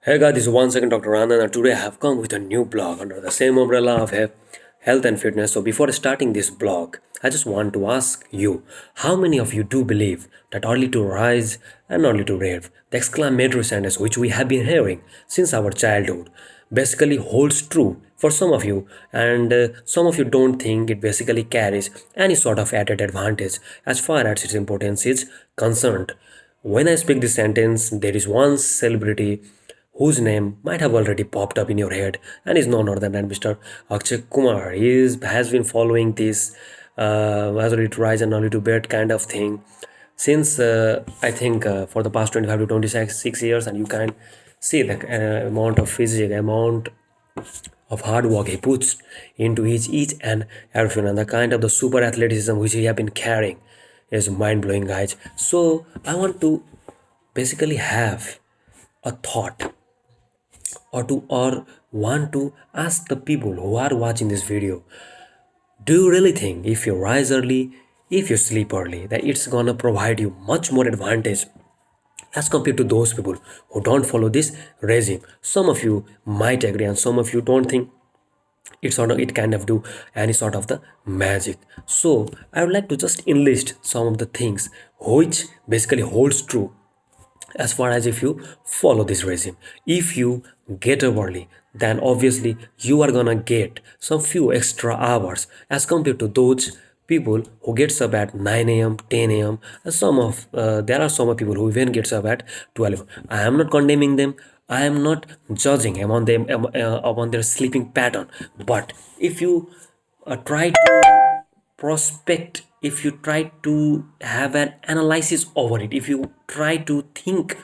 Hey guys, this is once again Dr. Anand, and today I have come with a new blog under the same umbrella of health and fitness. So before starting this blog, I just want to ask you, how many of you do believe that early to rise and early to rave, the exclamatory sentence which we have been hearing since our childhood, basically holds true for some of you, and some of you don't think it basically carries any sort of added advantage as far as its importance is concerned. When I speak this sentence, there is one celebrity whose name might have already popped up in your head and is none other than Mr. Akshay Kumar. Has been following this early to rise and early to bed kind of thing since I think for the past 25 to 26 years, and you can see the amount of physics, amount of hard work he puts into each and everything, and the kind of the super athleticism which he have been carrying is mind blowing, guys. So I want to basically have a thought or want to ask the people who are watching this video, do you really think if you rise early, if you sleep early, that it's gonna provide you much more advantage as compared to those people who don't follow this regime? Some of you might agree and some of you don't think it kind of do any sort of the magic. So I would like to just enlist some of the things which basically holds true as far as if you follow this regime. If you get up early, then obviously you are gonna get some few extra hours as compared to those people who gets up at 9 a.m 10 a.m, and there are some people who even gets up at 12. I am not condemning them, I am not judging upon their sleeping pattern, but if you try to prospect, if you try to have an analysis over it, if you try to think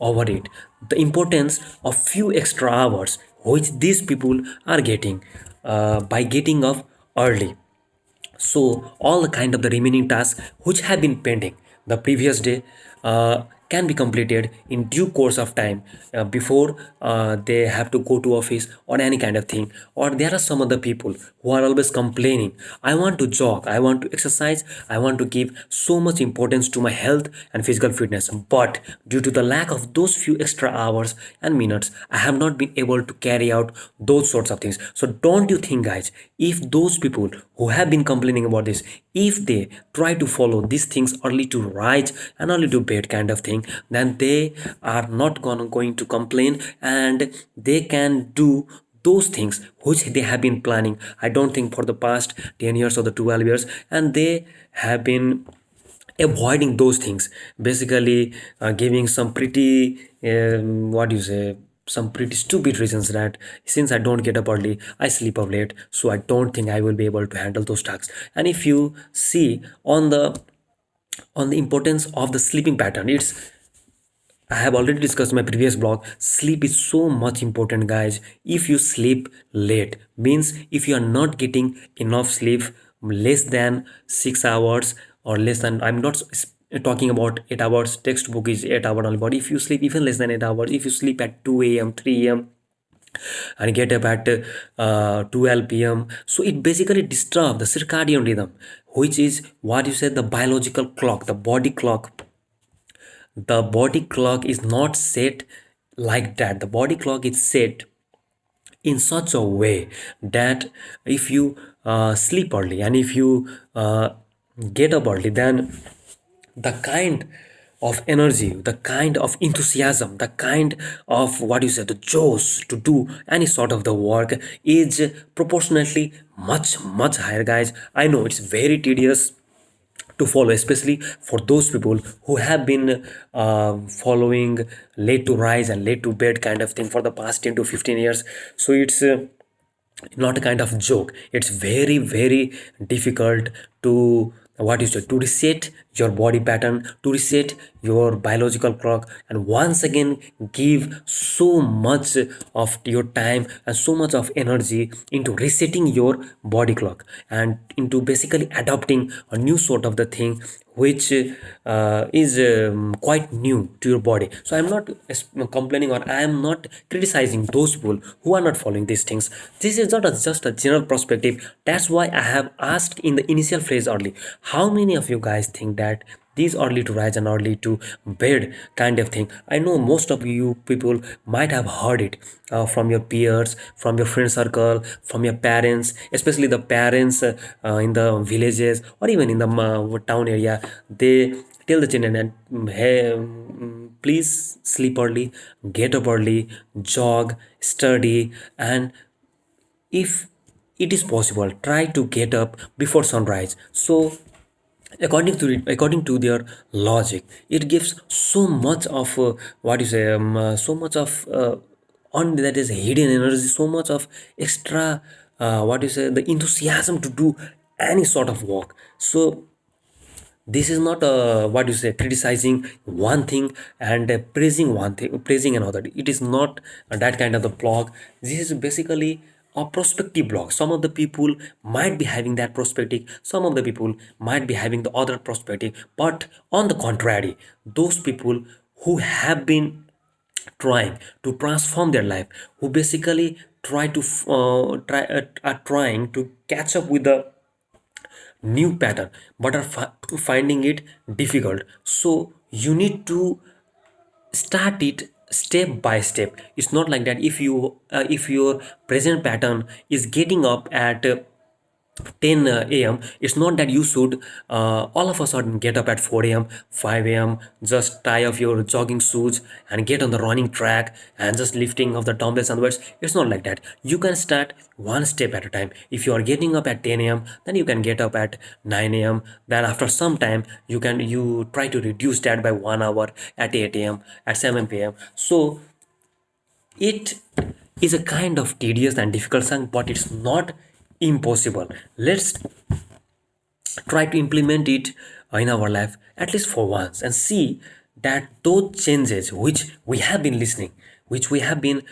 over it, the importance of few extra hours which these people are getting by getting up early, so all the kind of the remaining tasks which have been pending the previous day can be completed in due course of time before they have to go to office or any kind of thing. Or there are some other people who are always complaining, I want to jog, I want to exercise, I want to give so much importance to my health and physical fitness, but due to the lack of those few extra hours and minutes, I have not been able to carry out those sorts of things. So don't you think, guys, if those people who have been complaining about this, if they try to follow these things, early to rise and early to bed kind of thing, then they are not going to complain and they can do those things which they have been planning, I don't think, for the past 10 years or the 12 years, and they have been avoiding those things, basically giving some pretty what do you say, some pretty stupid reasons that since I don't get up early, I sleep up late, so I don't think I will be able to handle those tasks. And if you see on the importance of the sleeping pattern, it's, I have already discussed in my previous blog, sleep is so much important, guys. If you sleep late, means if you are not getting enough sleep, less than 6 hours or less than, I'm not talking about 8 hours, textbook is 8 hours only, but if you sleep even less than 8 hours, if you sleep at 2 a.m 3 a.m and get up at 12 p.m, so it basically disturbs the circadian rhythm, which is what you said, the biological clock, the body clock. The body clock is not set like that. The body clock is set in such a way that if you sleep early and if you get up early, then the kind of energy, the kind of enthusiasm, the kind of what you say, the josh to do any sort of the work is proportionately much higher, guys. I know it's very tedious to follow, especially for those people who have been following late to rise and late to bed kind of thing for the past 10 to 15 years. So it's not a kind of joke, it's very difficult to what is it, to reset your body pattern, to reset your biological clock, and once again give so much of your time and so much of energy into resetting your body clock and into basically adopting a new sort of the thing which is quite new to your body. So I'm not complaining or I am not criticizing those people who are not following these things. This is not just a general perspective. That's why I have asked in the initial phrase early, how many of you guys think that these early to rise and early to bed kind of thing. I know most of you people might have heard it from your peers, from your friend circle, from your parents, especially the parents in the villages or even in the town area. They tell the children that hey, please sleep early, get up early, jog, study, and if it is possible, try to get up before sunrise. So according to their logic, it gives so much of what you say so much of on that is hidden energy, so much of extra what you say the enthusiasm to do any sort of work. So this is not what you say criticizing one thing and praising one thing, praising another. It is not that kind of the blog. This is basically a prospective blog. Some of the people might be having that perspective, some of the people might be having the other perspective, but on the contrary, those people who have been trying to transform their life, who basically are trying to catch up with the new pattern but are finding it difficult. So you need to start it step by step. It's not like that if your present pattern is getting up at 10 a.m. It's not that you should all of a sudden get up at 4 a.m., 5 a.m., just tie off your jogging shoes and get on the running track and just lifting of the dumbbells and weights. It's not like that. You can start one step at a time. If you are getting up at 10 a.m., then you can get up at 9 a.m. Then after some time, you try to reduce that by 1 hour at 8 a.m., at 7 p.m. So it is a kind of tedious and difficult thing, but it's not impossible. Let's try to implement it in our life at least for once and see that those changes which we have been listening, which we have been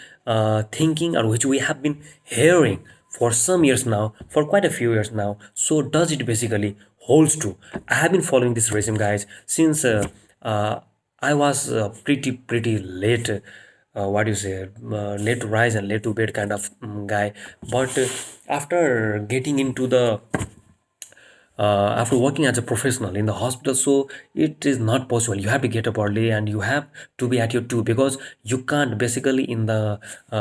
thinking, or which we have been hearing for some years now, for quite a few years now, so does it basically holds true. I have been following this regime, guys, since I was pretty late, what do you say, late to rise and late to bed kind of guy. But after getting into the after working as a professional in the hospital, so it is not possible. You have to get up early and you have to be at your two, because you can't basically in the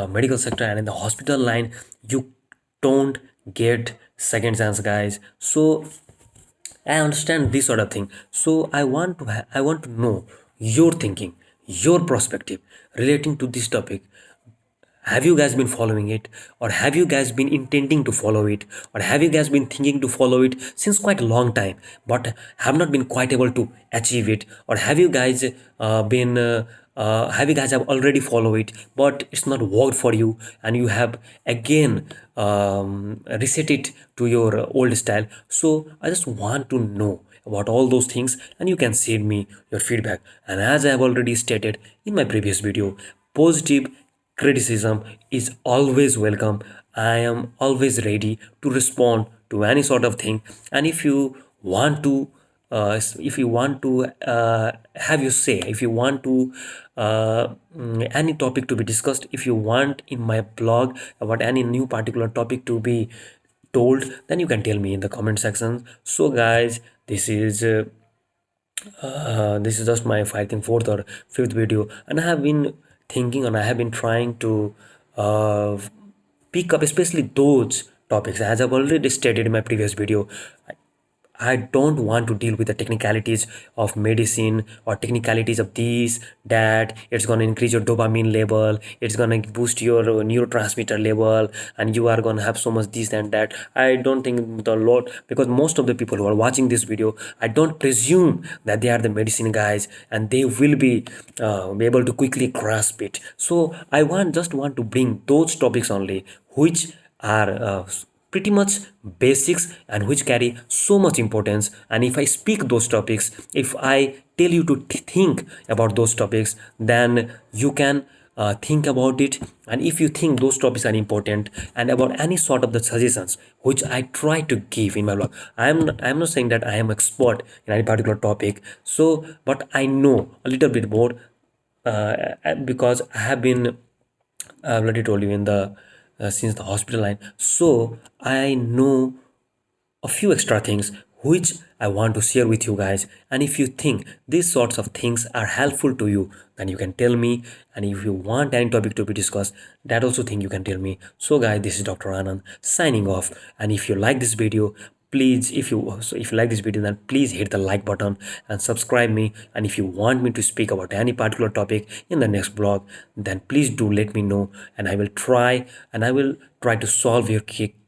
medical sector and in the hospital line, you don't get second chance, guys. So I understand this sort of thing. So I want to know your thinking, your perspective relating to this topic. Have you guys been following it, or have you guys been intending to follow it, or have you guys been thinking to follow it since quite a long time but have not been quite able to achieve it, or have you guys been have you guys have already followed it but it's not worked for you and you have again reset it to your old style? So I just want to know about all those things, and you can send me your feedback. And as I have already stated in my previous video, positive criticism is always welcome. I am always ready to respond to any sort of thing. And if you want to have your say, if you want to any topic to be discussed, if you want in my blog about any new particular topic to be told, then you can tell me in the comment section. So guys, this is just my I think fourth or fifth video, and I have been thinking and I have been trying to uh, pick up especially those topics as I've already stated in my previous video. I don't want to deal with the technicalities of medicine or technicalities of this, that it's going to increase your dopamine level, it's going to boost your neurotransmitter level, and you are going to have so much this and that. I don't think the lot, because most of the people who are watching this video, I don't presume that they are the medicine guys and they will be able to quickly grasp it. So I just want to bring those topics only which are pretty much basics and which carry so much importance. And if I speak those topics, if I tell you to think about those topics, then you can think about it. And if you think those topics are important and about any sort of the suggestions which I try to give in my blog, I'm not saying that I am expert in any particular topic, so but I know a little bit more because I have been, I've already told you in the since the hospital line. So I know a few extra things which I want to share with you guys. And if you think these sorts of things are helpful to you, then you can tell me. And if you want any topic to be discussed, that also thing you can tell me. So guys, this is Dr. Anand signing off. And if you like this video, please, if you like this video, then please hit the like button and subscribe me. And if you want me to speak about any particular topic in the next blog, then please do let me know, and I will try to solve your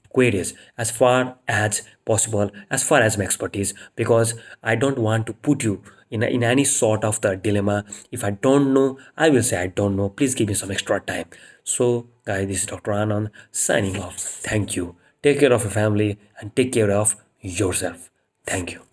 queries as far as possible, as far as my expertise, because I don't want to put you in any sort of the dilemma. If I don't know, I will say I don't know, please give me some extra time. So guys, this is Dr. Anand signing off. Thank you. Take care of your family and take care of yourself. Thank you.